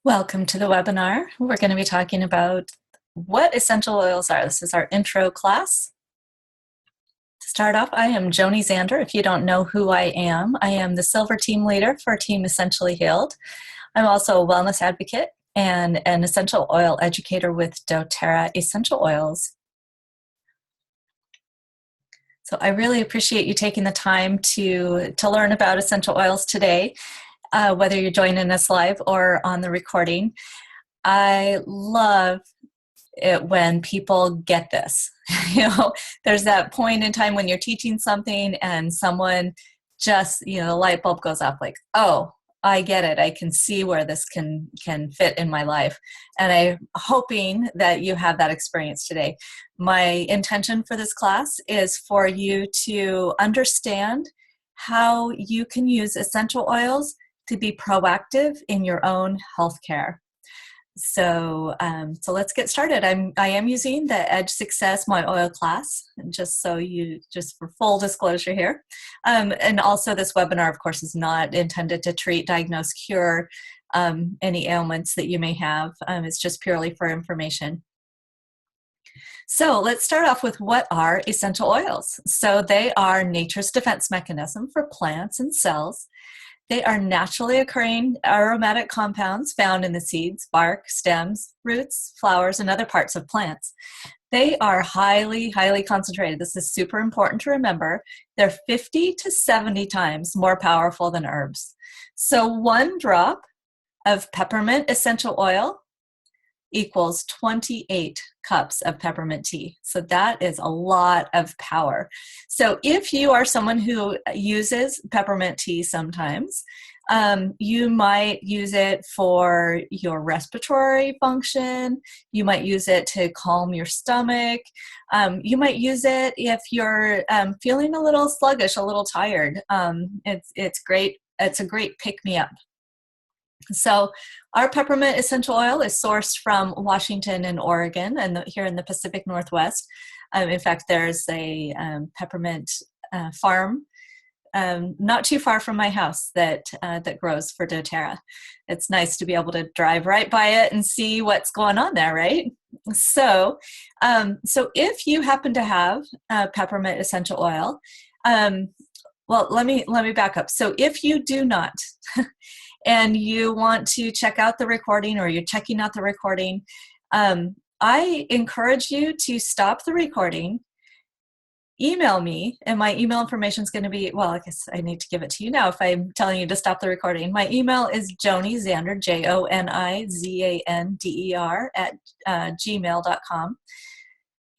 Welcome to the webinar. We're going to be talking about what essential oils are. This is our intro class. To start off, I am Joni Zander. If you don't know who I am the Silver Team Leader for Team Essentially Healed. I'm also a wellness advocate and an essential oil educator with doTERRA Essential Oils. So I really appreciate you taking the time to learn about essential oils today. Whether you're joining us live or on the recording. I love it when people get this. There's that point in time when you're teaching something and someone just, the light bulb goes off like, oh, I get it. I can see where this can fit in my life. And I'm hoping that you have that experience today. My intention for this class is for you to understand how you can use essential oils to be proactive in your own healthcare. So let's get started. I am using the Edge Success My Oil class, just for full disclosure here. And also this webinar, of course, is not intended to treat, diagnose, cure any ailments that you may have. It's just purely for information. So let's start off with what are essential oils. So they are nature's defense mechanism for plants and cells. They are naturally occurring aromatic compounds found in the seeds, bark, stems, roots, flowers, and other parts of plants. They are highly, highly concentrated. This is super important to remember. They're 50 to 70 times more powerful than herbs. So 1 drop of peppermint essential oil equals 28 cups of peppermint tea. So that is a lot of power. So if you are someone who uses peppermint tea sometimes, you might use it for your respiratory function. You might use it to calm your stomach. You might use it if you're feeling a little sluggish, a little tired. It's great. It's a great pick-me-up. So our peppermint essential oil is sourced from Washington and Oregon and here in the Pacific Northwest. In fact, there's a peppermint farm not too far from my house that grows for doTERRA. It's nice to be able to drive right by it and see what's going on there, right? So if you happen to have peppermint essential oil, well, let me back up. So if you do not, and you want to check out the recording or you're checking out the recording, I encourage you to stop the recording, email me, and my email information is going to be, well, I guess I need to give it to you now if I'm telling you to stop the recording. My email is jonizander, JONIZANDER @gmail.com.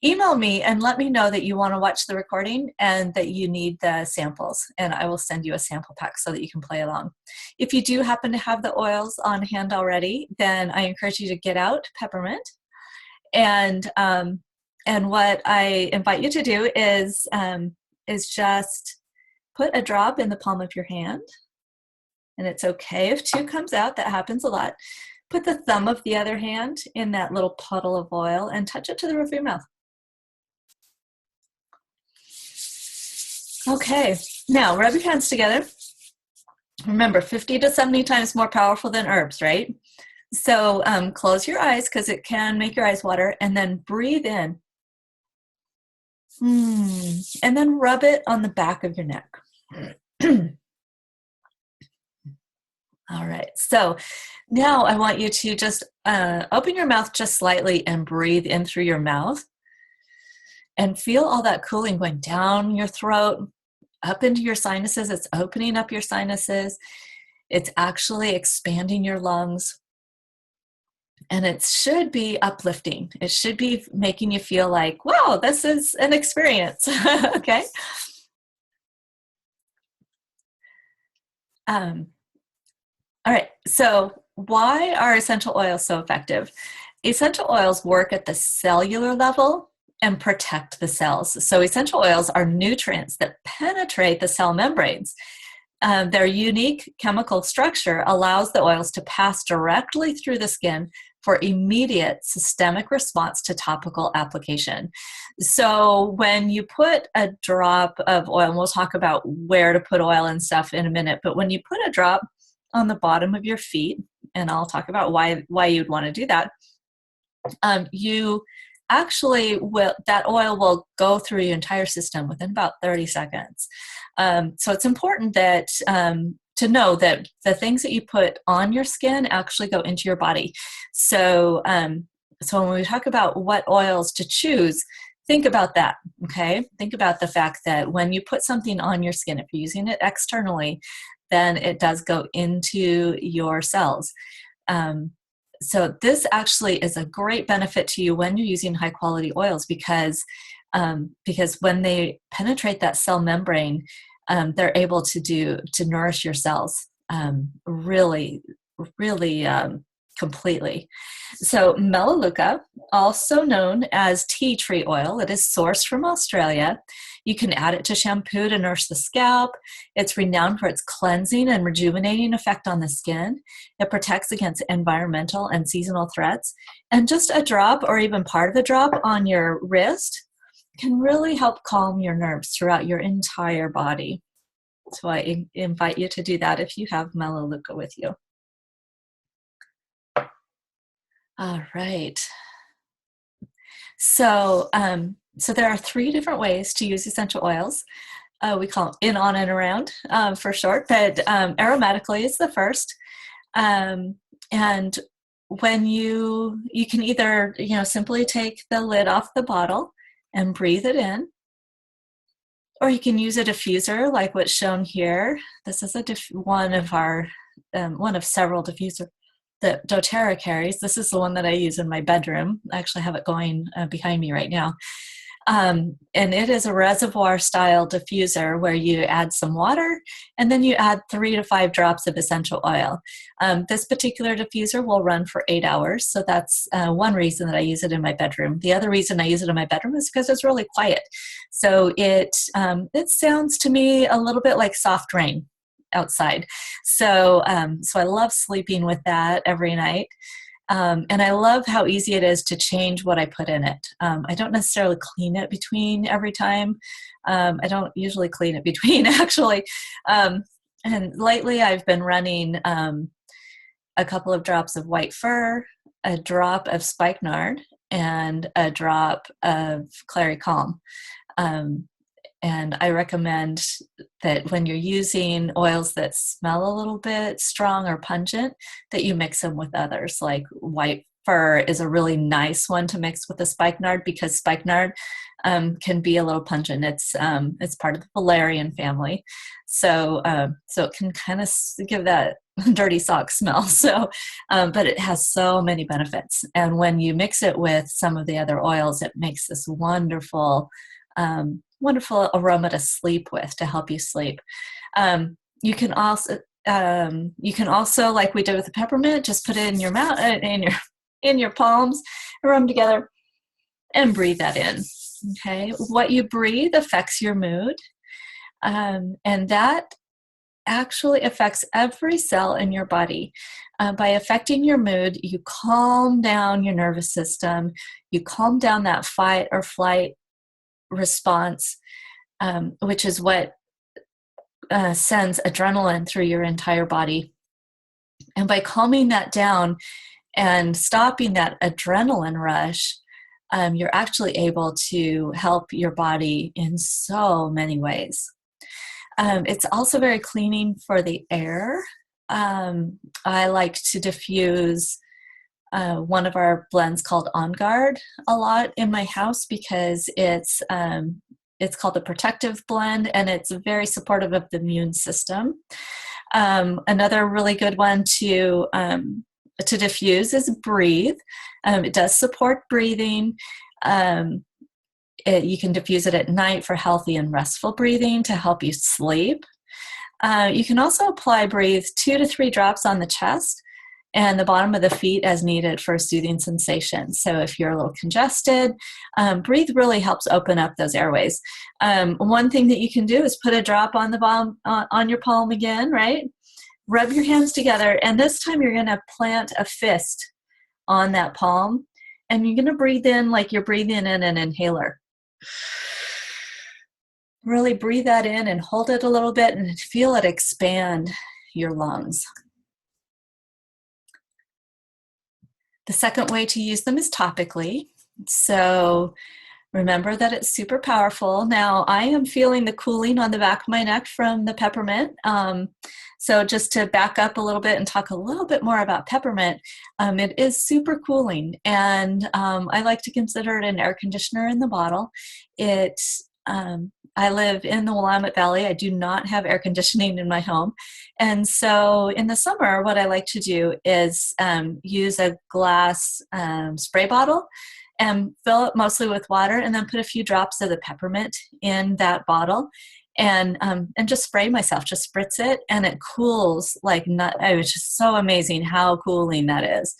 Email me and let me know that you want to watch the recording and that you need the samples, and I will send you a sample pack so that you can play along. If you do happen to have the oils on hand already, then I encourage you to get out peppermint. And what I invite you to do is just put a drop in the palm of your hand, and it's okay if 2 comes out. That happens a lot. Put the thumb of the other hand in that little puddle of oil and touch it to the roof of your mouth. Okay, now rub your hands together. Remember, 50 to 70 times more powerful than herbs, right? So close your eyes because it can make your eyes water, and then breathe in. And then rub it on the back of your neck. All right, so now I want you to just open your mouth just slightly and breathe in through your mouth. And feel all that cooling going down your throat, up into your sinuses. It's opening up your sinuses. It's actually expanding your lungs. And it should be uplifting. It should be making you feel like, wow, this is an experience. Okay? All right, so why are essential oils so effective? Essential oils work at the cellular level and protect the cells. So essential oils are nutrients that penetrate the cell membranes. Their unique chemical structure allows the oils to pass directly through the skin for immediate systemic response to topical application. So when you put a drop of oil, and we'll talk about where to put oil and stuff in a minute, but when you put a drop on the bottom of your feet, and I'll talk about why you'd want to do that, you actually will, that oil will go through your entire system within about 30 seconds. So it's important that to know that the things that you put on your skin actually go into your body. So so when we talk about what oils to choose, think about that, okay? Think about the fact that when you put something on your skin, if you're using it externally, then it does go into your cells. So this actually is a great benefit to you when you're using high quality oils, because when they penetrate that cell membrane, they're able to nourish your cells really completely. So Melaleuca, also known as tea tree oil, it is sourced from Australia. You can add it to shampoo to nourish the scalp. It's renowned for its cleansing and rejuvenating effect on the skin. It protects against environmental and seasonal threats. And just a drop or even part of a drop on your wrist can really help calm your nerves throughout your entire body. So I invite you to do that if you have Melaleuca with you. All right. So, so there are 3 different ways to use essential oils. We call them in, on, and around for short, but aromatically is the first. And when you can either, simply take the lid off the bottle and breathe it in, or you can use a diffuser like what's shown here. This is one of several diffusers that doTERRA carries. This is the one that I use in my bedroom. I actually have it going behind me right now. And it is a reservoir style diffuser where you add some water and then you add 3 to 5 drops of essential oil. This particular diffuser will run for 8 hours. So that's one reason that I use it in my bedroom. The other reason I use it in my bedroom is because it's really quiet. So it sounds to me a little bit like soft rain outside. So I love sleeping with that every night. And I love how easy it is to change what I put in it. I don't necessarily clean it between every time. I don't usually clean it between, actually. And lately I've been running a couple of drops of white fir, a drop of spikenard, and a drop of clary calm. And I recommend that when you're using oils that smell a little bit strong or pungent, that you mix them with others. Like white fir is a really nice one to mix with the spikenard, because spikenard can be a little pungent. It's part of the valerian family, so it can kind of give that dirty sock smell. So, but it has so many benefits. And when you mix it with some of the other oils, it makes this wonderful aroma to sleep with, to help you sleep. You can also, like we did with the peppermint, just put it in your mouth, in your palms, rub them together, and breathe that in. Okay, what you breathe affects your mood, and that actually affects every cell in your body. By affecting your mood, you calm down your nervous system, you calm down that fight or flight response, which is what sends adrenaline through your entire body. And by calming that down and stopping that adrenaline rush, you're actually able to help your body in so many ways. It's also very cleaning for the air. I like to diffuse one of our blends called On Guard a lot in my house, because it's called the protective blend, and it's very supportive of the immune system. Another really good one to diffuse is Breathe. It does support breathing. You can diffuse it at night for healthy and restful breathing to help you sleep. You can also apply Breathe 2 to 3 drops on the chest and the bottom of the feet as needed for a soothing sensation. So if you're a little congested, Breathe really helps open up those airways. One thing that you can do is put a drop on the palm, on your palm again, right? Rub your hands together, and this time you're going to plant a fist on that palm, and you're going to breathe in like you're breathing in an inhaler. Really breathe that in and hold it a little bit and feel it expand your lungs. The second way to use them is topically. So remember that it's super powerful. Now, I am feeling the cooling on the back of my neck from the peppermint. So just to back up a little bit and talk a little bit more about peppermint, it is super cooling, and I like to consider it an air conditioner in the bottle. I live in the Willamette Valley. I do not have air conditioning in my home. And so in the summer, what I like to do is use a glass spray bottle and fill it mostly with water, and then put a few drops of the peppermint in that bottle, and just spray myself, just spritz it, and it cools like nut. It was just so amazing how cooling that is.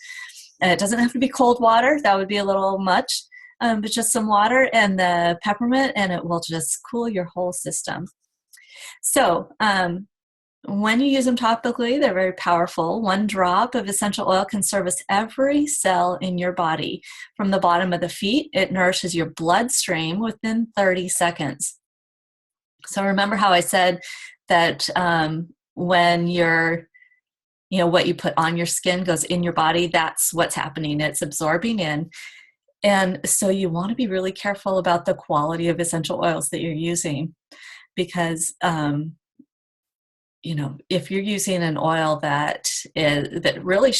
And it doesn't have to be cold water. That would be a little much. But just some water and the peppermint, and it will just cool your whole system. So when you use them topically, they're very powerful. One drop of essential oil can service every cell in your body. From the bottom of the feet, it nourishes your bloodstream within 30 seconds. So remember how I said that when what you put on your skin goes in your body, that's what's happening. It's absorbing in. And so you want to be really careful about the quality of essential oils that you're using, because if you're using an oil that really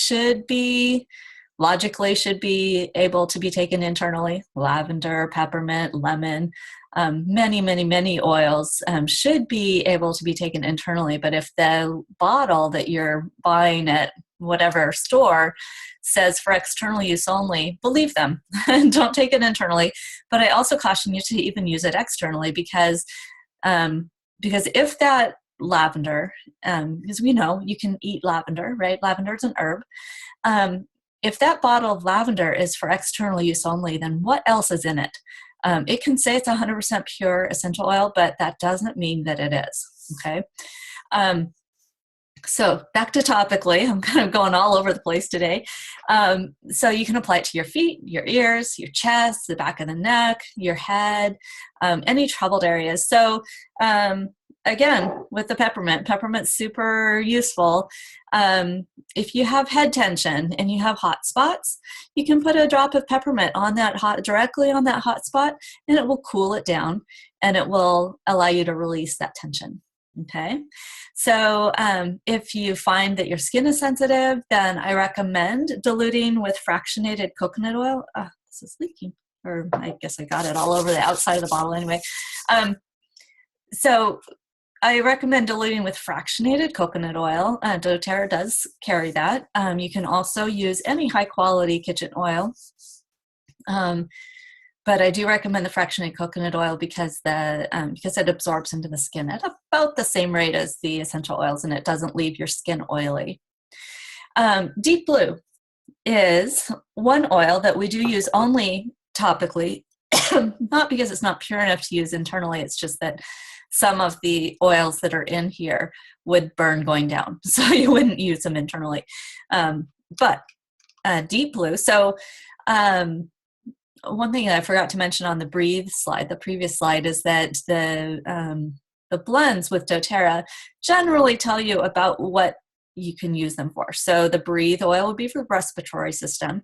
logically should be able to be taken internally, lavender, peppermint, lemon, many oils should be able to be taken internally. But if the bottle that you're buying at whatever store says for external use only, believe them and don't take it internally. But I also caution you to even use it externally, because if that lavender, because we know you can eat lavender, right? Lavender is an herb. If that bottle of lavender is for external use only, then what else is in it? It can say it's 100% pure essential oil, but that doesn't mean that it is, okay? So back to topically, I'm kind of going all over the place today. So you can apply it to your feet, your ears, your chest, the back of the neck, your head, any troubled areas. So again, with the peppermint's super useful. If you have head tension and you have hot spots, you can put a drop of peppermint directly on that hot spot, and it will cool it down, and it will allow you to release that tension. Okay, so if you find that your skin is sensitive, then I recommend diluting with fractionated coconut oil. This is leaking, or I guess I got it all over the outside of the bottle anyway. So I recommend diluting with fractionated coconut oil. doTERRA does carry that. You can also use any high quality kitchen oil. But I do recommend the fractionated coconut oil because it absorbs into the skin at about the same rate as the essential oils, and it doesn't leave your skin oily. Deep Blue is one oil that we do use only topically, not because it's not pure enough to use internally. It's just that some of the oils that are in here would burn going down, so you wouldn't use them internally. But Deep Blue, so one thing that I forgot to mention on the Breathe slide, the previous slide, is that the blends with doTERRA generally tell you about what you can use them for. So the Breathe oil would be for the respiratory system.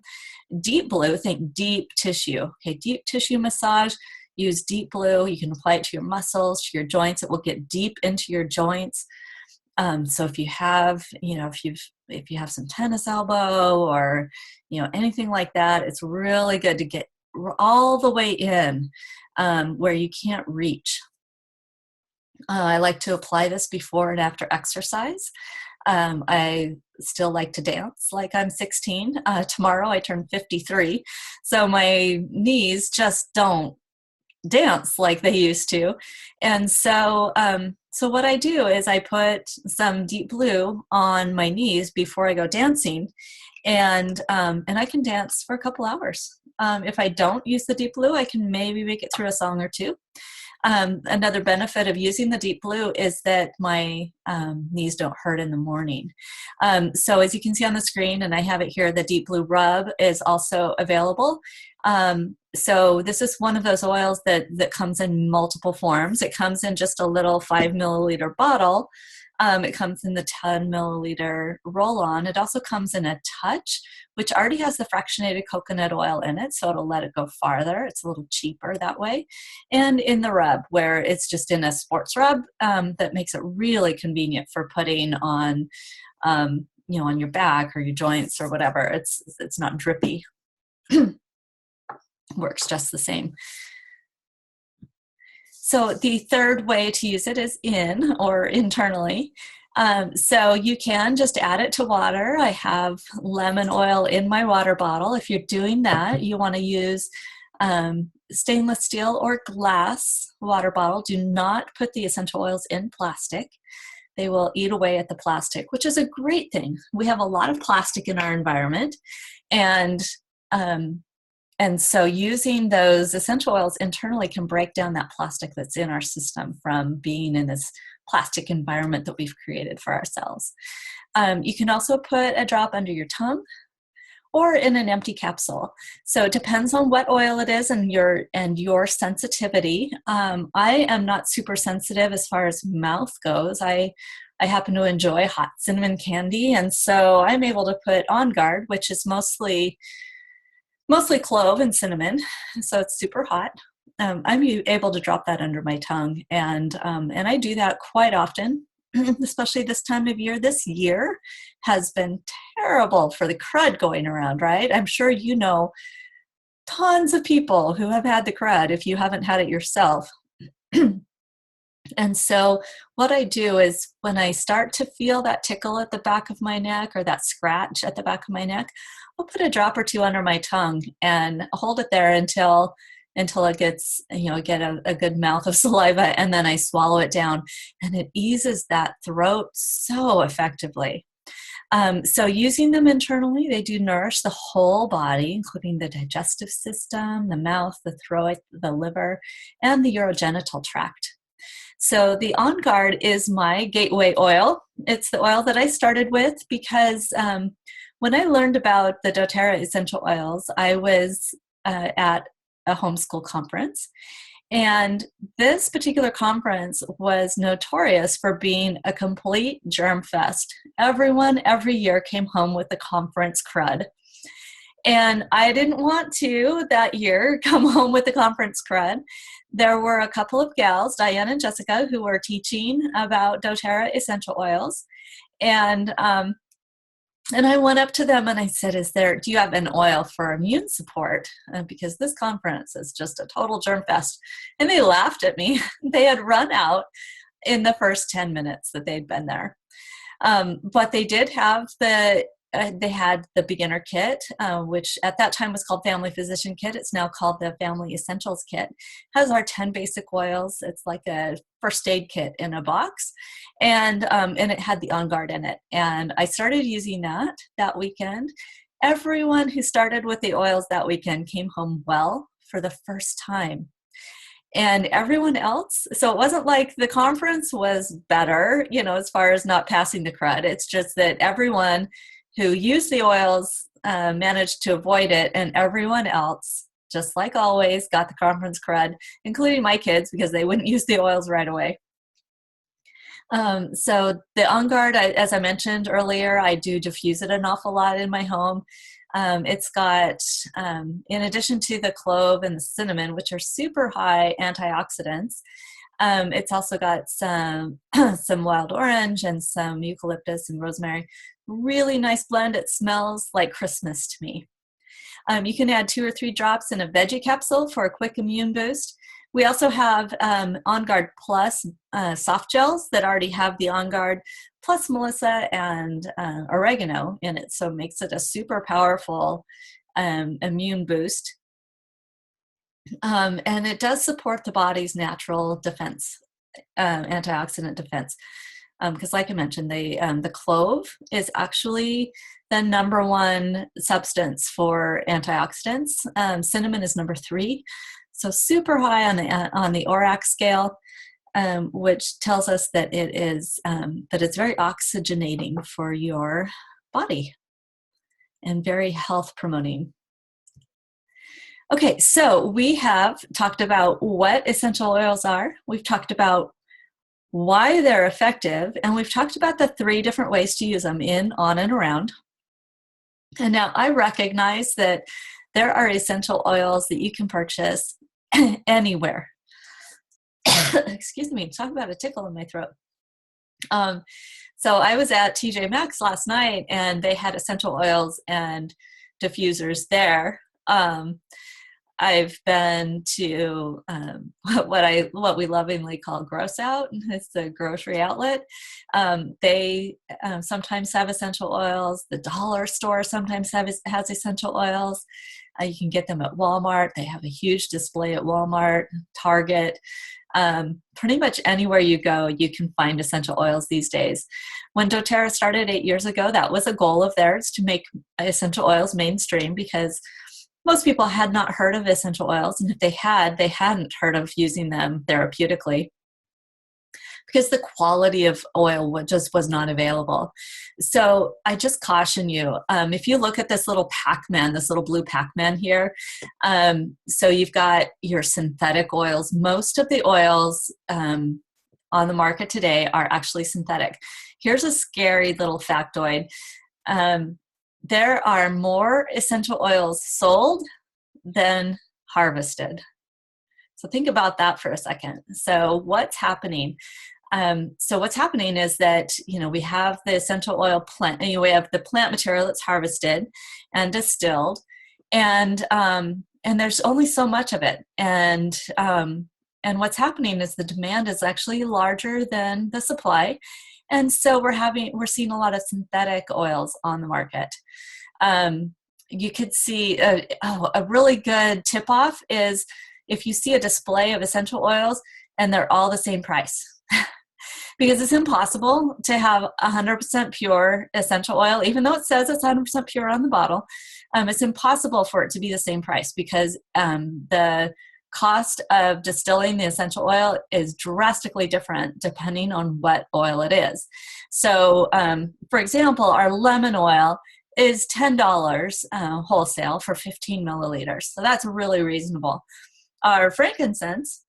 Deep Blue, think deep tissue. Okay, deep tissue massage. Use Deep Blue. You can apply it to your muscles, to your joints. It will get deep into your joints. So if you have, if you have some tennis elbow or, anything like that, it's really good to get all the way in where you can't reach. I like to apply this before and after exercise. I still like to dance like I'm 16. Tomorrow I turn 53. So my knees just don't dance like they used to. And so what I do is I put some Deep Blue on my knees before I go dancing, and I can dance for a couple hours. If I don't use the Deep Blue, I can maybe make it through a song or two. Another benefit of using the Deep Blue is that my knees don't hurt in the morning. So as you can see on the screen, and I have it here, the Deep Blue Rub is also available. So this is one of those oils that comes in multiple forms. It comes in just a little 5 milliliter bottle. It comes in the 10 milliliter roll-on. It also comes in a touch, which already has the fractionated coconut oil in it, so it'll let it go farther. It's a little cheaper that way. And in the rub, where it's just in a sports rub, that makes it really convenient for putting on, on your back or your joints or whatever. It's not drippy. Works just the same. So the third way to use it is in or internally. So you can just add it to water. I have lemon oil in my water bottle. If you're doing that, you want to use stainless steel or glass water bottle. Do not put the essential oils in plastic. They will eat away at the plastic, which is a great thing. We have a lot of plastic in our environment, and so using those essential oils internally can break down that plastic that's in our system from being in this plastic environment that we've created for ourselves. You can also put a drop under your tongue or in an empty capsule. So it depends on what oil it is and your sensitivity. I am not super sensitive as far as mouth goes. I happen to enjoy hot cinnamon candy, and so I'm able to put On Guard, which is mostly clove and cinnamon, so it's super hot. I'm able to drop that under my tongue, and I do that quite often, especially this time of year. This year has been terrible for the crud going around, right? I'm sure you know tons of people who have had the crud if you haven't had it yourself. And so what I do is when I start to feel that tickle at the back of my neck or that scratch at the back of my neck, I'll put a drop or two under my tongue and hold it there until it gets, get a good mouth of saliva, and then I swallow it down, and it eases that throat so effectively. So using them internally, they do nourish the whole body, including the digestive system, the mouth, the throat, the liver, and the urogenital tract. So the On Guard is my gateway oil. It's the oil that I started with because when I learned about the doTERRA essential oils, I was at a homeschool conference. And this particular conference was notorious for being a complete germ fest. Everyone every year came home with the conference crud. And I didn't want to that year come home with the conference crud. There were a couple of gals, Diane and Jessica, who were teaching about doTERRA essential oils. And I went up to them and I said, do you have an oil for immune support? Because this conference is just a total germ fest. And they laughed at me. They had run out in the first 10 minutes that they'd been there. But they did have they had the beginner kit, which at that time was called Family Physician Kit. It's now called the Family Essentials Kit. It has our 10 basic oils. It's like a first aid kit in a box. And it had the On Guard in it. And I started using that weekend. Everyone who started with the oils that weekend came home well for the first time. And everyone else, so it wasn't like the conference was better, as far as not passing the crud. It's just that everyone who used the oils managed to avoid it, and everyone else, just like always, got the conference crud, including my kids, because they wouldn't use the oils right away. So the On Guard, as I mentioned earlier, I do diffuse it an awful lot in my home. It's got, in addition to the clove and the cinnamon, which are super high antioxidants, it's also got some wild orange and some eucalyptus and rosemary. Really nice blend. It smells like Christmas to me. You can add 2 or 3 drops in a veggie capsule for a quick immune boost. We also have On Guard Plus soft gels that already have the On Guard plus Melissa and oregano in it, so it makes it a super powerful immune boost. And it does support the body's natural defense, antioxidant defense. Because like I mentioned, the clove is actually the #1 substance for antioxidants. Cinnamon is number 3. So super high on the ORAC scale, which tells us that it's very oxygenating for your body and very health promoting. Okay, so we have talked about what essential oils are. We've talked about why they're effective, and we've talked about the 3 different ways to use them: in, on, and around. And now I recognize that there are essential oils that you can purchase anywhere. Excuse me, talk about a tickle in my throat. So I was at TJ Maxx last night, and they had essential oils and diffusers there. I've been to what we lovingly call Gross Out. It's the grocery outlet. They sometimes have essential oils. The dollar store sometimes has essential oils. You can get them at Walmart. They have a huge display at Walmart, Target. Pretty much anywhere you go, you can find essential oils these days. When doTERRA started 8 years ago, that was a goal of theirs, to make essential oils mainstream, because most people had not heard of essential oils, and if they had, they hadn't heard of using them therapeutically, because the quality of oil just was not available. So I just caution you, if you look at this little Pac-Man, this little blue Pac-Man here, so you've got your synthetic oils. Most of the oils on the market today are actually synthetic. Here's a scary little factoid. There are more essential oils sold than harvested. So think about that for a second. So what's happening? What's happening is that, we have the essential oil plant, we have the plant material that's harvested and distilled, and there's only so much of it. And what's happening is the demand is actually larger than the supply. And so we're seeing a lot of synthetic oils on the market. You could see a really good tip-off is if you see a display of essential oils and they're all the same price. Because it's impossible to have 100% pure essential oil, even though it says it's 100% pure on the bottle. It's impossible for it to be the same price, because the cost of distilling the essential oil is drastically different depending on what oil it is. So, for example, our lemon oil is $10 wholesale for 15 milliliters. So that's really reasonable. Our frankincense,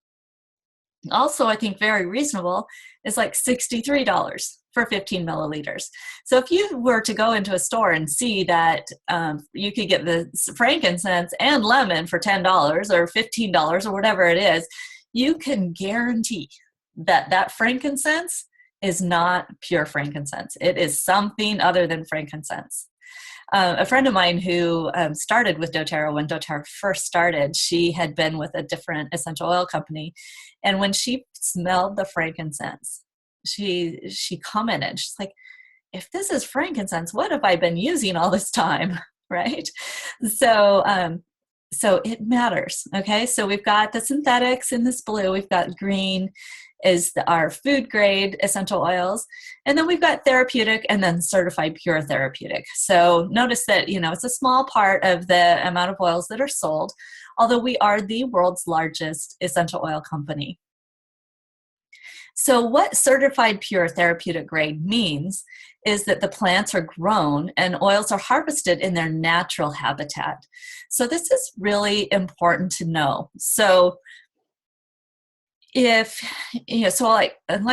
also I think very reasonable, is like $63 for 15 milliliters. So if you were to go into a store and see that you could get the frankincense and lemon for $10 or $15 or whatever it is, you can guarantee that that frankincense is not pure frankincense. It is something other than frankincense. A friend of mine who started with doTERRA when doTERRA first started, she had been with a different essential oil company. And when she smelled the frankincense, she commented, she's like, if this is frankincense, what have I been using all this time? Right? So it matters. Okay. So we've got the synthetics in this blue, we've got green is our food grade essential oils. And then we've got therapeutic and then certified pure therapeutic. So notice that, it's a small part of the amount of oils that are sold, although we are the world's largest essential oil company. So what certified pure therapeutic grade means is that the plants are grown and oils are harvested in their natural habitat. So this is really important to know. So like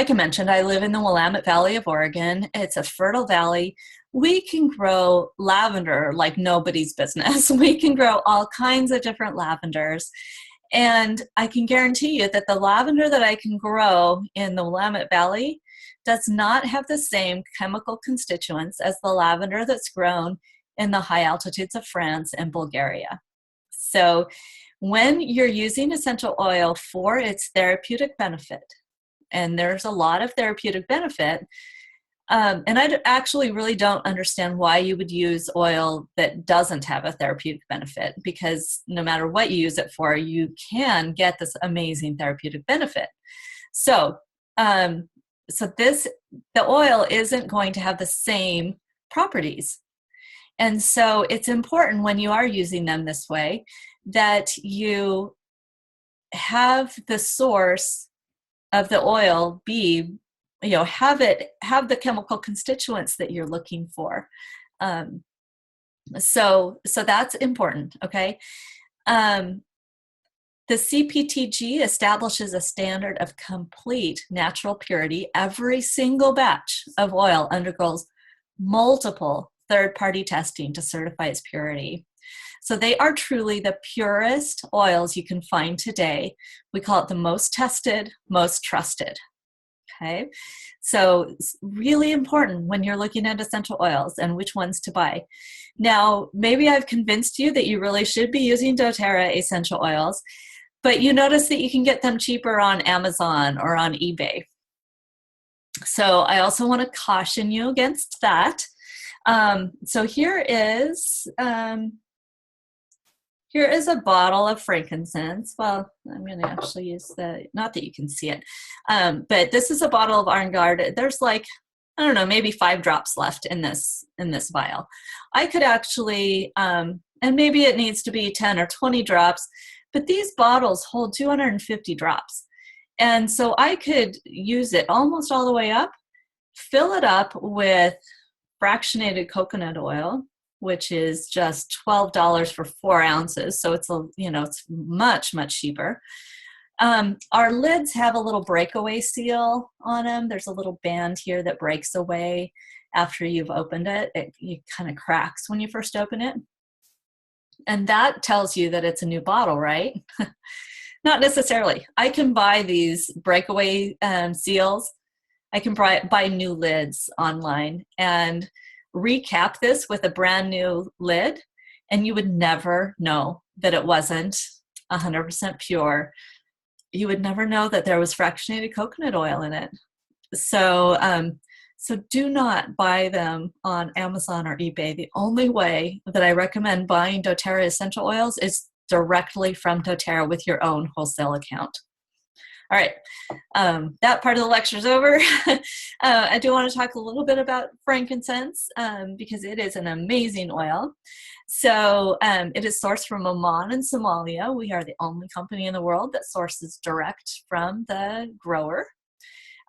I mentioned, I live in the Willamette Valley of Oregon. It's a fertile valley. We can grow lavender like nobody's business. We can grow all kinds of different lavenders. And I can guarantee you that the lavender that I can grow in the Willamette Valley does not have the same chemical constituents as the lavender that's grown in the high altitudes of France and Bulgaria. So when you're using essential oil for its therapeutic benefit, and there's a lot of therapeutic benefit, and I actually really don't understand why you would use oil that doesn't have a therapeutic benefit, because no matter what you use it for, you can get this amazing therapeutic benefit. So, the oil isn't going to have the same properties. And so it's important when you are using them this way that you have the source of the oil be, have the chemical constituents that you're looking for. So that's important. Okay. The CPTG establishes a standard of complete natural purity. Every single batch of oil undergoes multiple third-party testing to certify its purity. So they are truly the purest oils you can find today. We call it the most tested, most trusted. Okay, so it's really important when you're looking at essential oils and which ones to buy. Now, maybe I've convinced you that you really should be using doTERRA essential oils, but you notice that you can get them cheaper on Amazon or on eBay. So I also want to caution you against that. So here is a bottle of frankincense. Well, I'm going to actually use not that you can see it, but this is a bottle of On Guard. There's like, I don't know, maybe 5 drops left in this vial. I could actually, and maybe it needs to be 10 or 20 drops, but these bottles hold 250 drops. And so I could use it almost all the way up, fill it up with fractionated coconut oil, which is just $12 for 4 ounces. So it's it's much, much cheaper. Our lids have a little breakaway seal on them. There's a little band here that breaks away after you've opened it. It kind of cracks when you first open it. And that tells you that it's a new bottle, right? Not necessarily. I can buy these breakaway seals. I can buy new lids online and recap this with a brand new lid, and you would never know that it wasn't 100% pure. You would never know that there was fractionated coconut oil in it. So do not buy them on Amazon or eBay. The only way that I recommend buying doTERRA essential oils is directly from doTERRA with your own wholesale account. All right, that part of the lecture is over. I do want to talk a little bit about frankincense because it is an amazing oil. So it is sourced from Oman and Somalia. We are the only company in the world that sources direct from the grower.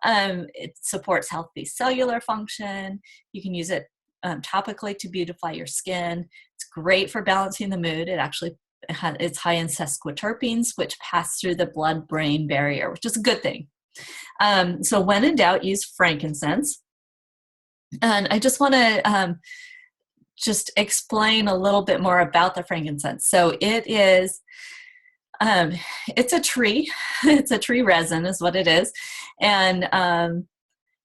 It supports healthy cellular function. You can use it topically to beautify your skin. It's great for balancing the mood. It's high in sesquiterpenes, which pass through the blood-brain barrier, which is a good thing. So when in doubt, use frankincense. And I just want to just explain a little bit more about the frankincense. So it is, it's a tree. It's a tree resin is what it is. And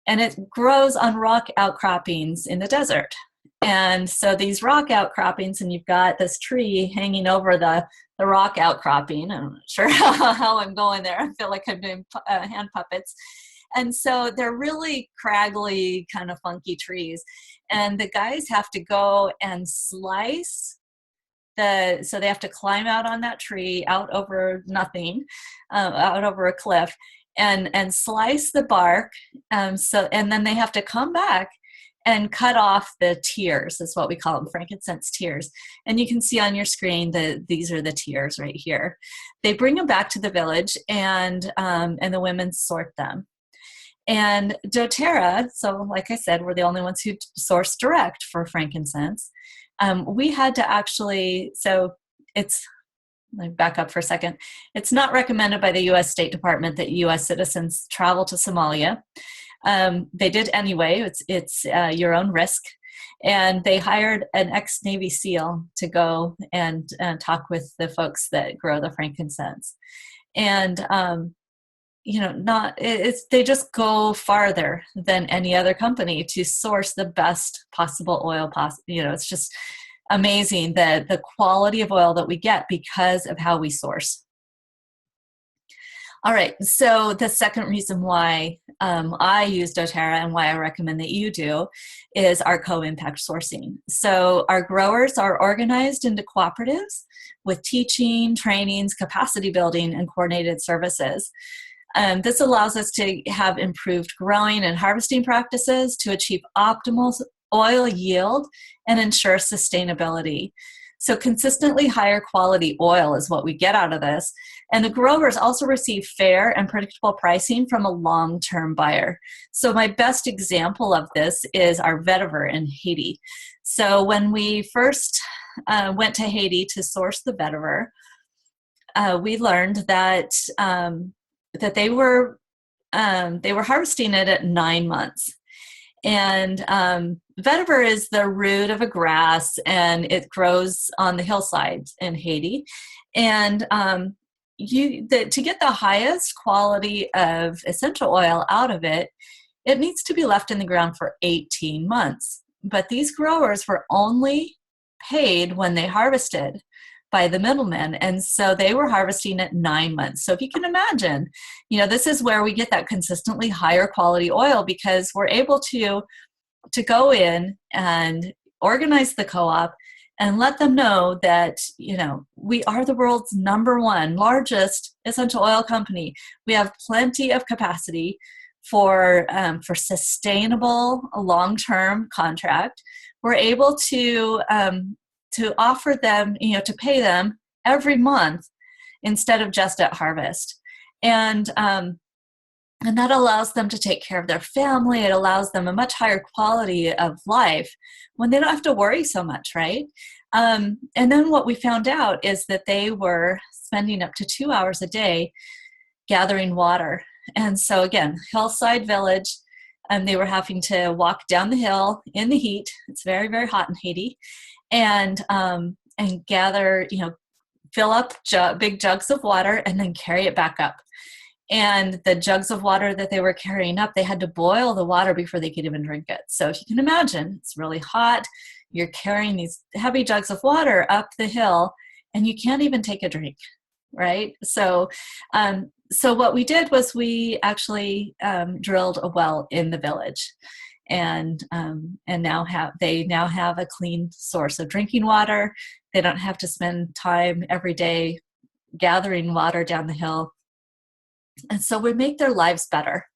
it grows on rock outcroppings in the desert. And so these rock outcroppings, and you've got this tree hanging over the rock outcropping. I'm not sure how I'm going there. I feel like I'm doing hand puppets. And so they're really craggly, kind of funky trees. And the guys have to go and slice so they have to climb out on that tree, out over nothing, out over a cliff, and slice the bark. And then they have to come back and cut off the tears, is what we call them, frankincense tears. And you can see on your screen that these are the tears right here. They bring them back to the village, and the women sort them. And doTERRA, so like I said, we're the only ones who source direct for frankincense. We had to actually, let me back up for a second. It's not recommended by the U.S. State Department that U.S. citizens travel to Somalia. They did anyway. It's your own risk. And they hired an ex-Navy SEAL to go and talk with the folks that grow the frankincense. And, they just go farther than any other company to source the best possible oil it's just amazing the quality of oil that we get because of how we source. All right, so the second reason why I use doTERRA and why I recommend that you do is our co-impact sourcing. So our growers are organized into cooperatives with teaching, trainings, capacity building, and coordinated services. This allows us to have improved growing and harvesting practices to achieve optimal oil yield and ensure sustainability. So consistently higher quality oil is what we get out of this. And the growers also receive fair and predictable pricing from a long-term buyer. So my best example of this is our vetiver in Haiti. So when we first went to Haiti to source the vetiver, we learned that that they were harvesting it at 9 months. And vetiver is the root of a grass, and it grows on the hillsides in Haiti. And to get the highest quality of essential oil out of it, it needs to be left in the ground for 18 months. But these growers were only paid when they harvested by the middlemen, and so they were harvesting at 9 months. So if you can imagine, this is where we get that consistently higher quality oil, because we're able to go in and organize the co-op and let them know that we are the world's #1 largest essential oil company. We have plenty of capacity for sustainable long-term contract. We're able to offer them, to pay them every month instead of just at harvest. And that allows them to take care of their family. It allows them a much higher quality of life when they don't have to worry so much, right? And then what we found out is that they were spending up to 2 hours a day gathering water. And so again, hillside village, they were having to walk down the hill in the heat. It's very, very hot in Haiti. And gather, fill up big jugs of water and then carry it back up. And the jugs of water that they were carrying up, they had to boil the water before they could even drink it. So if you can imagine, it's really hot. You're carrying these heavy jugs of water up the hill, and you can't even take a drink, right? So what we did was we actually drilled a well in the village, and they now have a clean source of drinking water. They don't have to spend time every day gathering water down the hill. And so we make their lives better,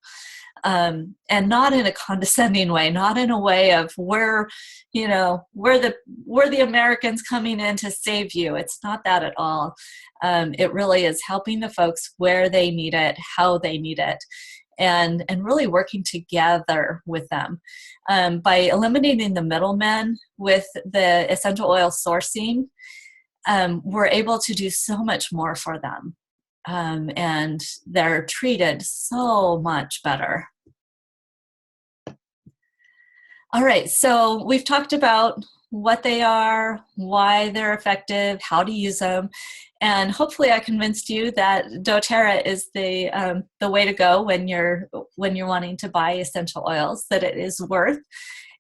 and not in a condescending way, not in a way of we're the Americans coming in to save you. It's not that at all. It really is helping the folks where they need it, how they need it, and really working together with them. By eliminating the middlemen with the essential oil sourcing, we're able to do so much more for them. And they're treated so much better. All right, so we've talked about what they are, why they're effective, how to use them, and hopefully I convinced you that doTERRA is the way to go when you're wanting to buy essential oils, that it is worth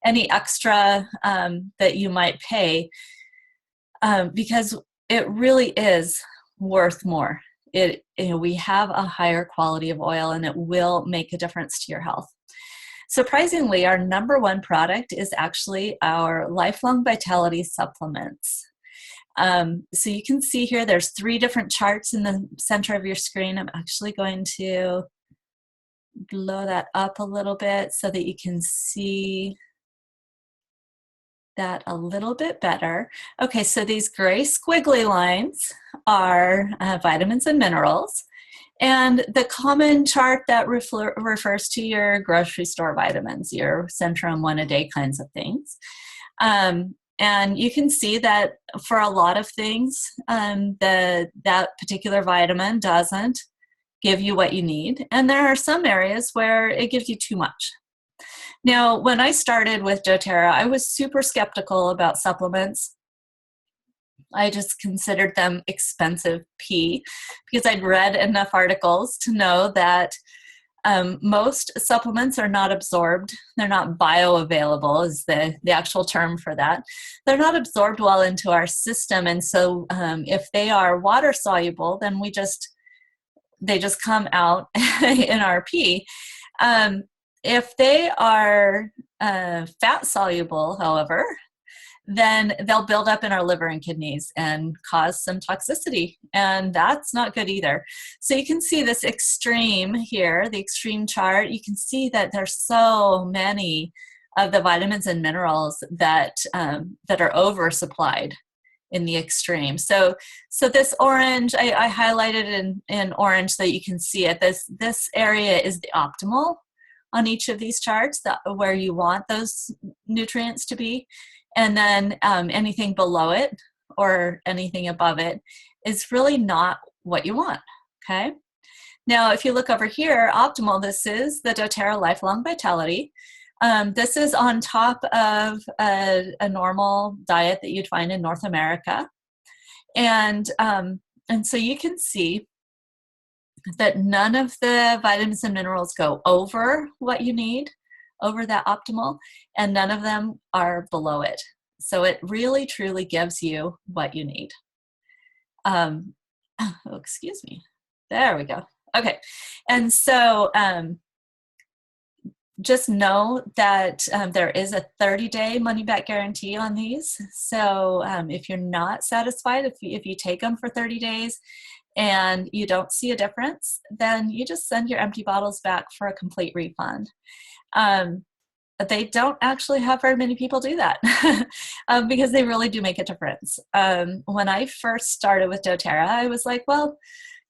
any extra that you might pay, because it really is worth more. We have a higher quality of oil, and it will make a difference to your health. Surprisingly, our #1 product is actually our Lifelong Vitality supplements. So you can see here, there's 3 different charts in the center of your screen. I'm actually going to blow that up a little bit so that you can see that a little bit better. Okay, so these gray squiggly lines are vitamins and minerals, and the common chart that refers to your grocery store vitamins, your Centrum one-a-day kinds of things. And you can see that for a lot of things, that particular vitamin doesn't give you what you need, and there are some areas where it gives you too much. Now, when I started with doTERRA, I was super skeptical about supplements. I just considered them expensive pee, because I'd read enough articles to know that most supplements are not absorbed. They're not bioavailable is the actual term for that. They're not absorbed well into our system, and so if they are water soluble, then they just come out in our pee. If they are fat soluble, however, then they'll build up in our liver and kidneys and cause some toxicity, and that's not good either. So you can see this extreme here, the extreme chart. You can see that there's so many of the vitamins and minerals that are oversupplied in the extreme. So this orange, I highlighted in orange so that you can see it. This area is the optimal on each of these charts, where you want those nutrients to be. And then anything below it or anything above it is really not what you want, okay? Now, if you look over here, optimal, this is the doTERRA Lifelong Vitality. This is on top of a normal diet that you'd find in North America. And so you can see that none of the vitamins and minerals go over what you need, over that optimal, and none of them are below it. So it really, truly gives you what you need. Oh, excuse me. There we go. Okay. And so just know that there is a 30-day money-back guarantee on these. So if you're not satisfied, if you take them for 30 days and you don't see a difference, then you just send your empty bottles back for a complete refund. But they don't actually have very many people do that because they really do make a difference. When I first started with doTERRA, I was like, well,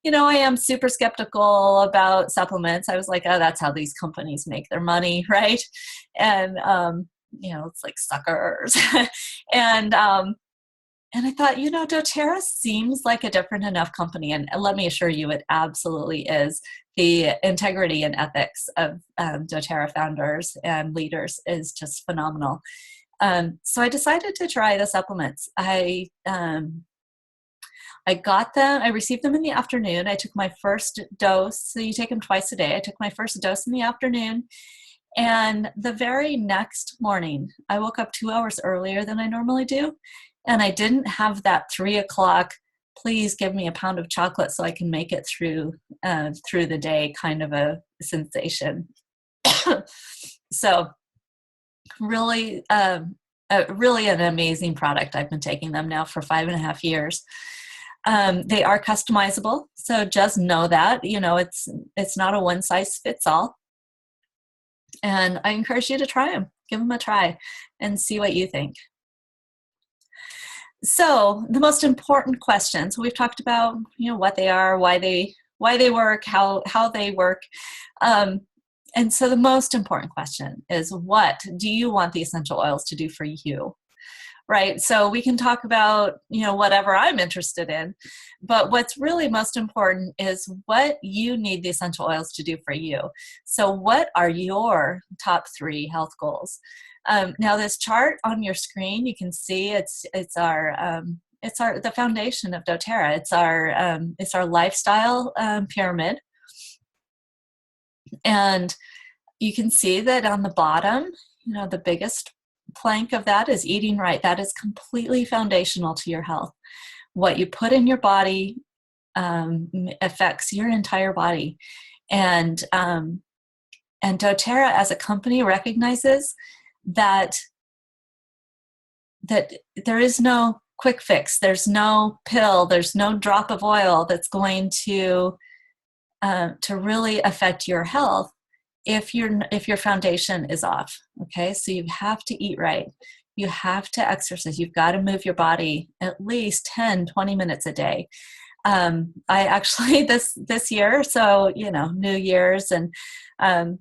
you know, I am super skeptical about supplements. I was like, oh, that's how these companies make their money, right? And, you know, it's like suckers. and I thought, you know, doTERRA seems like a different enough company. And let me assure you, it absolutely is. The integrity and ethics of doTERRA founders and leaders is just phenomenal. So I decided to try the supplements. I got them, I received them in the afternoon. I took my first dose. So you take them twice a day. I took my first dose in the afternoon. And the very next morning, I woke up 2 hours earlier than I normally do. And I didn't have that 3 o'clock, please give me a pound of chocolate so I can make it through the day kind of a sensation. So really, really an amazing product. I've been taking them now for 5.5 years. They are customizable. So just know that, you know, it's not a one size fits all. And I encourage you to try them. Give them a try and see what you think. So the most important questions we've talked about, you know, what they are, why they work, how they work. And so the most important question is, what do you want the essential oils to do for you? Right? So we can talk about, you know, whatever I'm interested in, but what's really most important is what you need the essential oils to do for you. So what are your top 3 health goals? Now this chart on your screen, you can see it's the foundation of doTERRA. It's our lifestyle pyramid. And you can see that on the bottom, you know, the biggest plank of that is eating right. That is completely foundational to your health. What you put in your body affects your entire body. And doTERRA as a company recognizes that there is no quick fix. There's no pill. There's no drop of oil that's going to really affect your health if your foundation is off. Okay, so you have to eat right. You have to exercise. You've got to move your body at least 10-20 minutes a day. I actually this year, so you know, New Year's, and I'm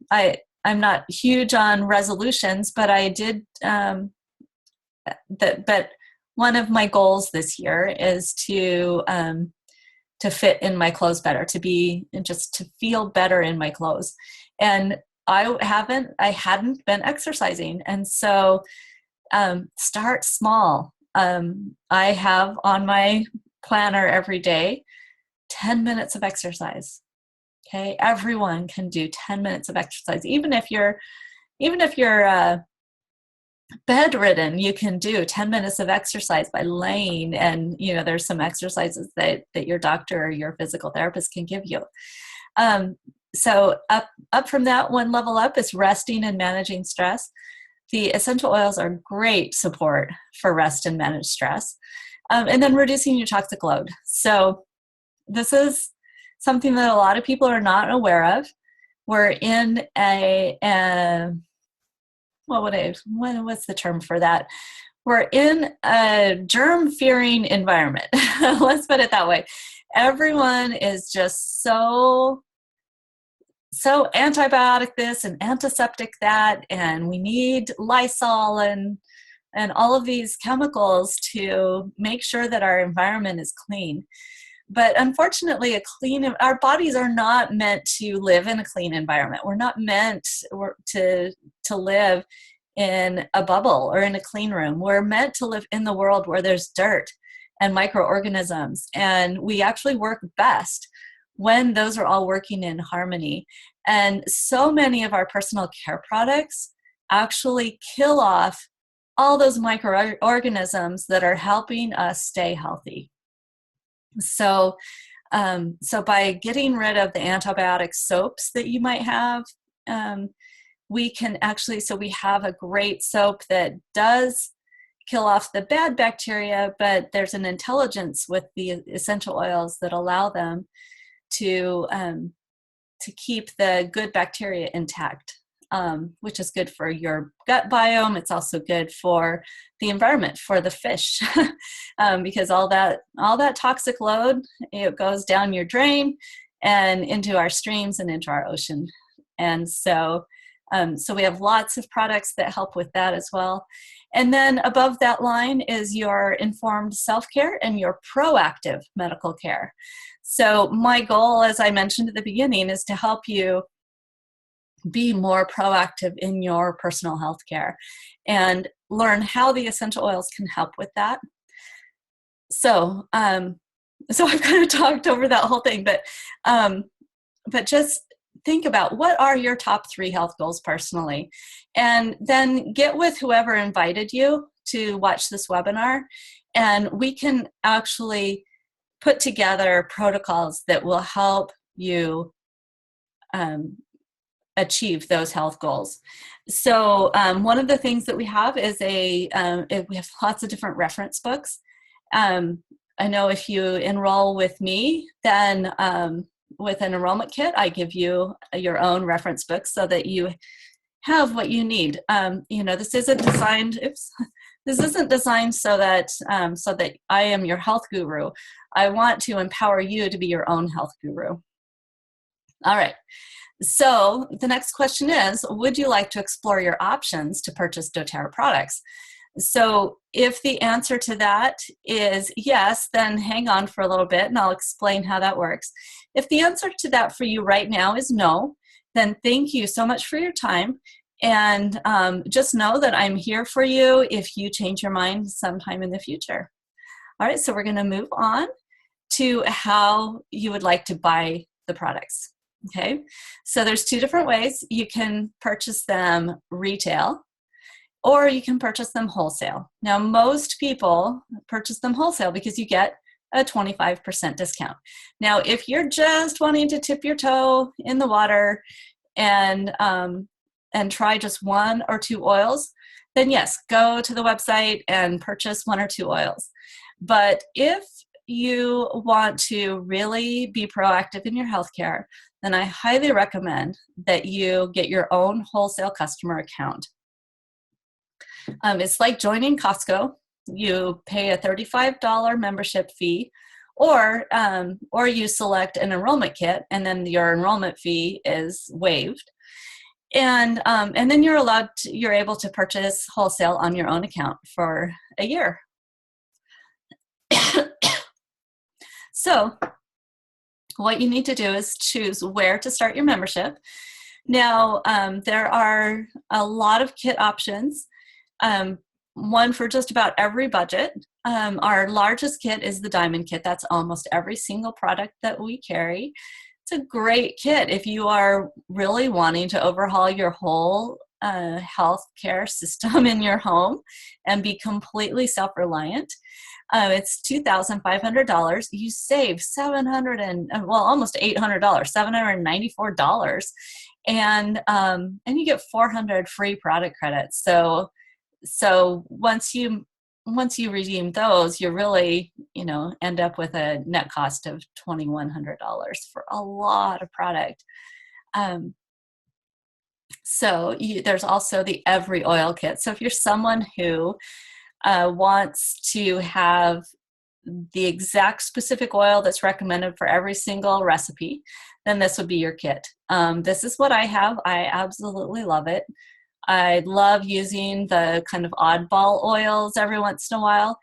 not huge on resolutions, but I did but one of my goals this year is to fit in my clothes better, to feel better in my clothes. And I hadn't been exercising. And so start small. I have on my planner every day 10 minutes of exercise. Okay, everyone can do 10 minutes of exercise. Even if you're bedridden, you can do 10 minutes of exercise by laying, and you know, there's some exercises that your doctor or your physical therapist can give you. So up from that, one level up is resting and managing stress. The essential oils are great support for rest and manage stress. And then reducing your toxic load. So this is something that a lot of people are not aware of. We're in what's the term for that? We're in a germ-fearing environment. Let's put it that way. Everyone is just so antibiotic this and antiseptic that, and we need Lysol and all of these chemicals to make sure that our environment is clean. But unfortunately, our bodies are not meant to live in a clean environment. We're not meant to live in a bubble or in a clean room. We're meant to live in the world where there's dirt and microorganisms. And we actually work best when those are all working in harmony. And so many of our personal care products actually kill off all those microorganisms that are helping us stay healthy. So by getting rid of the antibiotic soaps that you might have, we can actually, so we have a great soap that does kill off the bad bacteria, but there's an intelligence with the essential oils that allow them to keep the good bacteria intact, which is good for your gut biome. It's also good for the environment, for the fish, because all that toxic load, it goes down your drain and into our streams and into our ocean. And so we have lots of products that help with that as well. And then above that line is your informed self-care and your proactive medical care. So my goal, as I mentioned at the beginning, is to help you be more proactive in your personal health care and learn how the essential oils can help with that. So I've kind of talked over that whole thing, but just think about what are your top 3 health goals personally, and then get with whoever invited you to watch this webinar, and we can actually put together protocols that will help you achieve those health goals. So one of the things that we have is we have lots of different reference books. I know if you enroll with me, then with an enrollment kit, I give you your own reference book so that you have what you need. This isn't designed. This isn't designed so that I am your health guru. I want to empower you to be your own health guru. All right. So the next question is, would you like to explore your options to purchase doTERRA products? So if the answer to that is yes, then hang on for a little bit and I'll explain how that works. If the answer to that for you right now is no, then thank you so much for your time. And just know that I'm here for you if you change your mind sometime in the future. All right, so we're going to move on to how you would like to buy the products. Okay, so there's 2 different ways. You can purchase them retail, or you can purchase them wholesale. Now, most people purchase them wholesale because you get a 25% discount. Now, if you're just wanting to tip your toe in the water and try just 1 or 2 oils, then yes, go to the website and purchase 1 or 2 oils. But if you want to really be proactive in your healthcare, then I highly recommend that you get your own wholesale customer account. It's like joining Costco. You pay a $35 membership fee, or you select an enrollment kit, and then your enrollment fee is waived. And then you're able to purchase wholesale on your own account for a year. So what you need to do is choose where to start your membership. Now, there are a lot of kit options, one for just about every budget. Our largest kit is the Diamond Kit. That's almost every single product that we carry. It's a great kit if you are really wanting to overhaul your whole healthcare system in your home and be completely self-reliant. It's $2,500. You save almost $800, $794, and you get 400 free product credits. So once you redeem those, you really end up with a net cost of $2,100 for a lot of product. There's also the Every Oil Kit. So if you're someone who wants to have the exact specific oil that's recommended for every single recipe, then this would be your kit. This is what I have. I absolutely love it. I love using the kind of oddball oils every once in a while.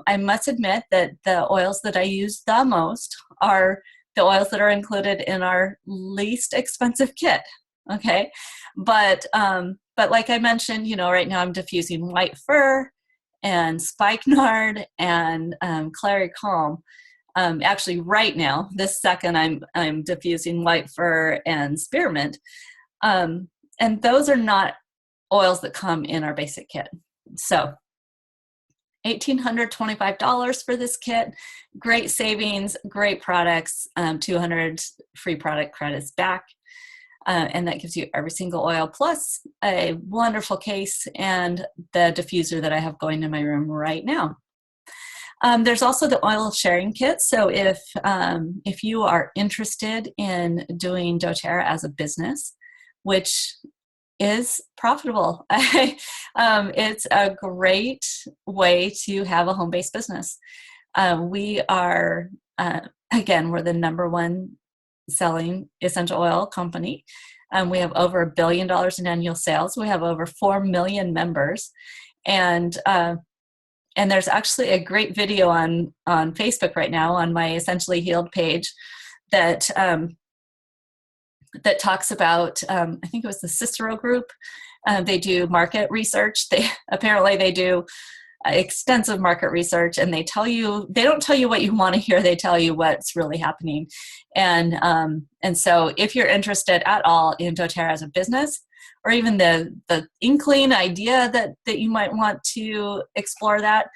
I must admit that the oils that I use the most are the oils that are included in our least expensive kit. Okay, but like I mentioned, right now I'm diffusing white fir and spikenard and clary calm. Actually, right now, this second, I'm diffusing white fir and spearmint, and those are not oils that come in our basic kit. So $1,825 for this kit. Great savings, great products, 200 free product credits back. And that gives you every single oil plus a wonderful case and the diffuser that I have going in my room right now. There's also the oil sharing kit. So if you are interested in doing doTERRA as a business, which is profitable, it's a great way to have a home-based business. We are, again, we're the #1 selling essential oil company. We have over $1 billion in annual sales. We have over 4 million members. And there's actually a great video on Facebook right now on my Essentially Healed page that talks about, I think it was the Cicero group. They do market research. They do extensive market research, and they don't tell you what you want to hear. They tell you what's really happening. And so if you're interested at all in doTERRA as a business, or even the inkling idea that you might want to explore that,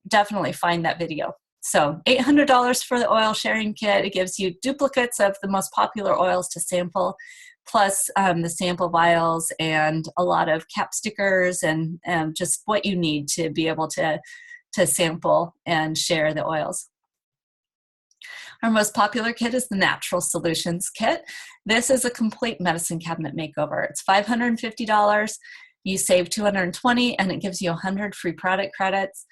definitely find that video. So $800 for the oil sharing kit. It gives you duplicates of the most popular oils to sample, plus the sample vials and a lot of cap stickers and just what you need to be able to sample and share the oils. Our most popular kit is the Natural Solutions Kit. This is a complete medicine cabinet makeover. It's $550. You save $220, and it gives you 100 free product credits.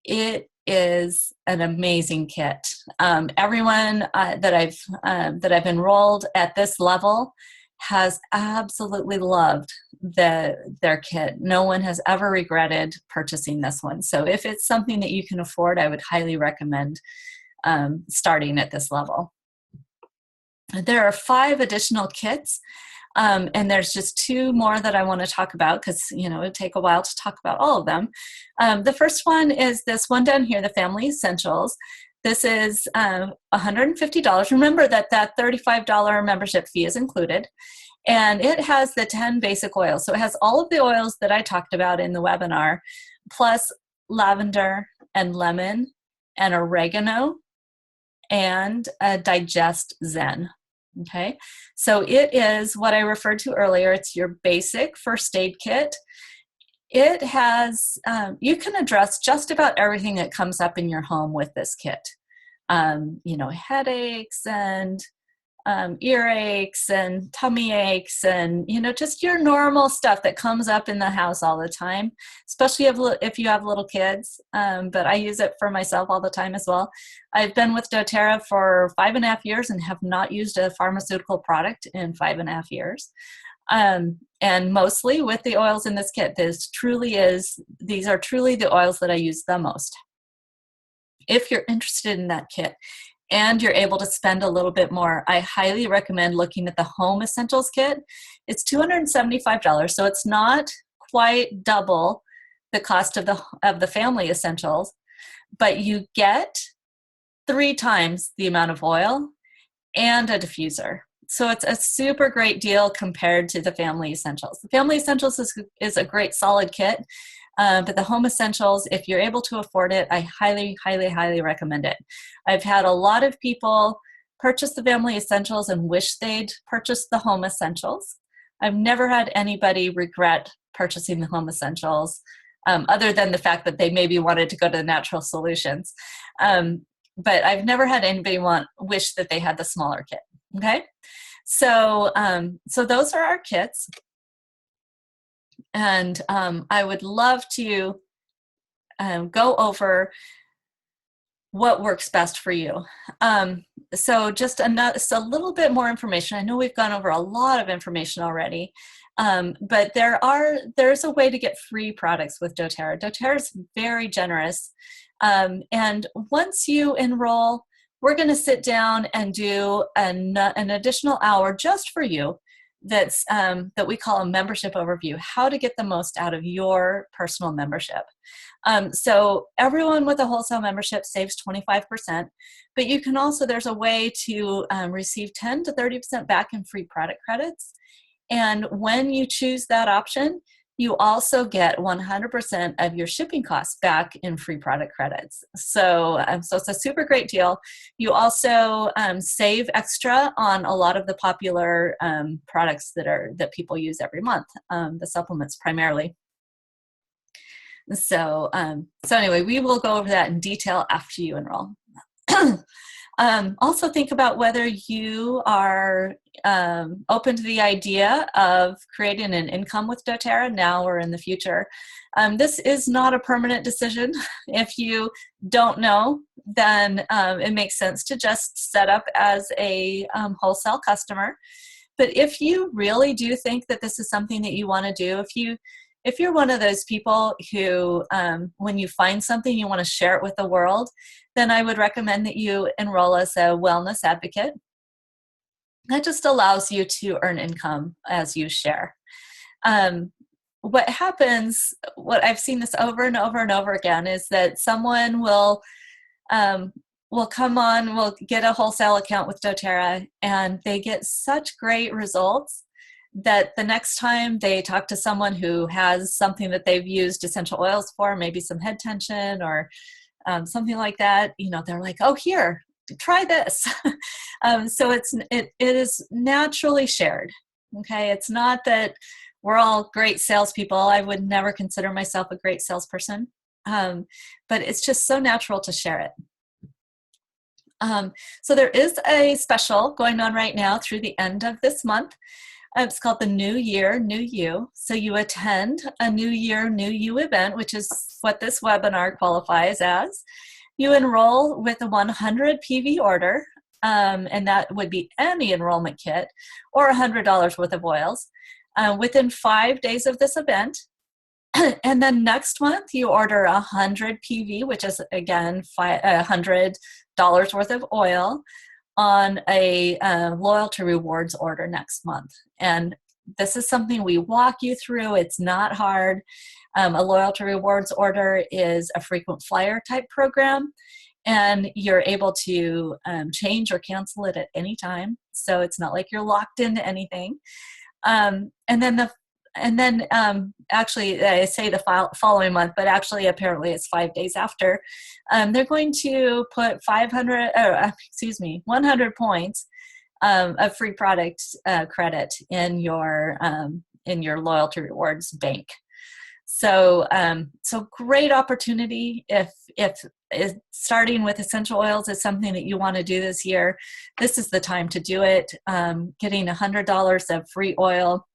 It is an amazing kit. Everyone that I've enrolled at this level has absolutely loved their kit. No one has ever regretted purchasing this one. So if it's something that you can afford, I would highly recommend starting at this level. There are 5 additional kits, and there's just 2 more that I want to talk about because it would take a while to talk about all of them. The first one is this one down here, the Family Essentials. This is $150. Remember that $35 membership fee is included, and it has the 10 basic oils. So it has all of the oils that I talked about in the webinar, plus lavender and lemon and oregano and Digest Zen. Okay, so it is what I referred to earlier. It's your basic first aid kit. It has, you can address just about everything that comes up in your home with this kit. Headaches and earaches and tummy aches and, just your normal stuff that comes up in the house all the time, especially if you have little kids. But I use it for myself all the time as well. I've been with doTERRA for 5.5 years and have not used a pharmaceutical product in 5.5 years. And mostly with the oils in this kit, these are truly the oils that I use the most. If you're interested in that kit and you're able to spend a little bit more, I highly recommend looking at the Home Essentials Kit. It's $275, so it's not quite double the cost of the Family Essentials, but you get 3 times the amount of oil and a diffuser. So it's a super great deal compared to the Family Essentials. The Family Essentials is a great solid kit, but the Home Essentials, if you're able to afford it, I highly, highly, highly recommend it. I've had a lot of people purchase the Family Essentials and wish they'd purchased the Home Essentials. I've never had anybody regret purchasing the Home Essentials, other than the fact that they maybe wanted to go to the Natural Solutions. But I've never had anybody wish that they had the smaller kit. Okay, so those are our kits, and I would love to go over what works best for you. So just a little bit more information. I know we've gone over a lot of information already, But there's a way to get free products with doTERRA. doTERRA is very generous. And once you enroll, we're going to sit down and do an additional hour just for you that we call a membership overview, how to get the most out of your personal membership. So everyone with a wholesale membership saves 25%, but you can also, there's a way to receive 10 to 30% back in free product credits. And when you choose that option, you also get 100% of your shipping costs back in free product credits. So it's a super great deal. You also save extra on a lot of the popular products that people use every month, the supplements primarily. So anyway, we will go over that in detail after you enroll. Also think about whether you are open to the idea of creating an income with doTERRA now or in the future. This is not a permanent decision. If you don't know, then it makes sense to just set up as a wholesale customer. But if you really do think that this is something that you want to do, if you're one of those people who, when you find something, you want to share it with the world, then I would recommend that you enroll as a wellness advocate. That just allows you to earn income as you share. What happens, what I've seen this over and over and over again, is that someone will come on, will get a wholesale account with doTERRA, and they get such great results that the next time they talk to someone who has something that they've used essential oils for, maybe some head tension or something like that, they're like, oh, here, try this. So it is naturally shared. Okay. It's not that we're all great salespeople. I would never consider myself a great salesperson. But it's just so natural to share it. So there is a special going on right now through the end of this month. It's called the New Year, New You. So you attend a New Year, New You event, which is what this webinar qualifies as. You enroll with a 100 PV order, and that would be any enrollment kit, or $100 worth of oils, within 5 days of this event. And then next month, you order 100 PV, which is, again, $100 worth of oil, on a loyalty rewards order next month. And this is something we walk you through. It's not hard. A loyalty rewards order is a frequent flyer type program, and you're able to change or cancel it at any time. So it's not like you're locked into anything. Actually, I say the following month, but actually, apparently, it's 5 days after. They're going to put 100 points of free product credit in your loyalty rewards bank. So great opportunity if starting with essential oils is something that you want to do this year. This is the time to do it. Getting $100 of free oil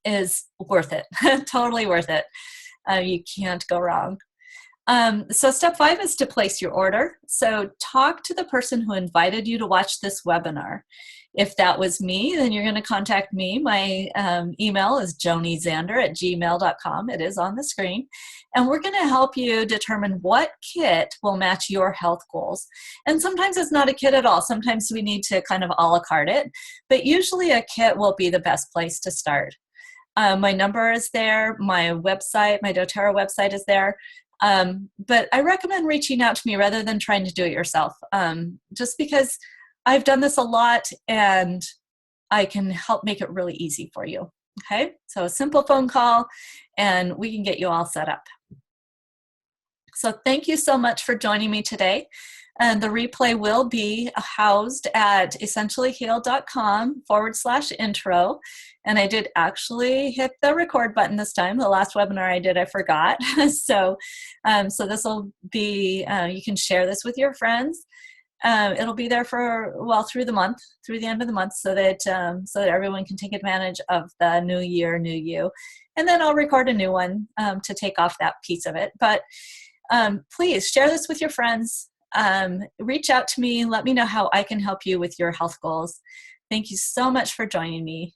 is worth it. Totally worth it. You can't go wrong. So step 5 is to place your order. So talk to the person who invited you to watch this webinar. If that was me, then you're going to contact me. My email is jonizander@gmail.com. It is on the screen. And we're going to help you determine what kit will match your health goals. And sometimes it's not a kit at all. Sometimes we need to kind of a la carte it. But usually a kit will be the best place to start. My number is there. My website, my doTERRA website is there. But I recommend reaching out to me rather than trying to do it yourself, just because I've done this a lot and I can help make it really easy for you. Okay, so a simple phone call and we can get you all set up. So thank you so much for joining me today. And the replay will be housed at EssentiallyHealed.com/intro. And I did actually hit the record button this time. The last webinar I did, I forgot. So this will be, you can share this with your friends. It'll be there for, through the month, through the end of the month, so that everyone can take advantage of the New Year, New You. And then I'll record a new one to take off that piece of it. But please share this with your friends. Reach out to me. Let me know how I can help you with your health goals. Thank you so much for joining me.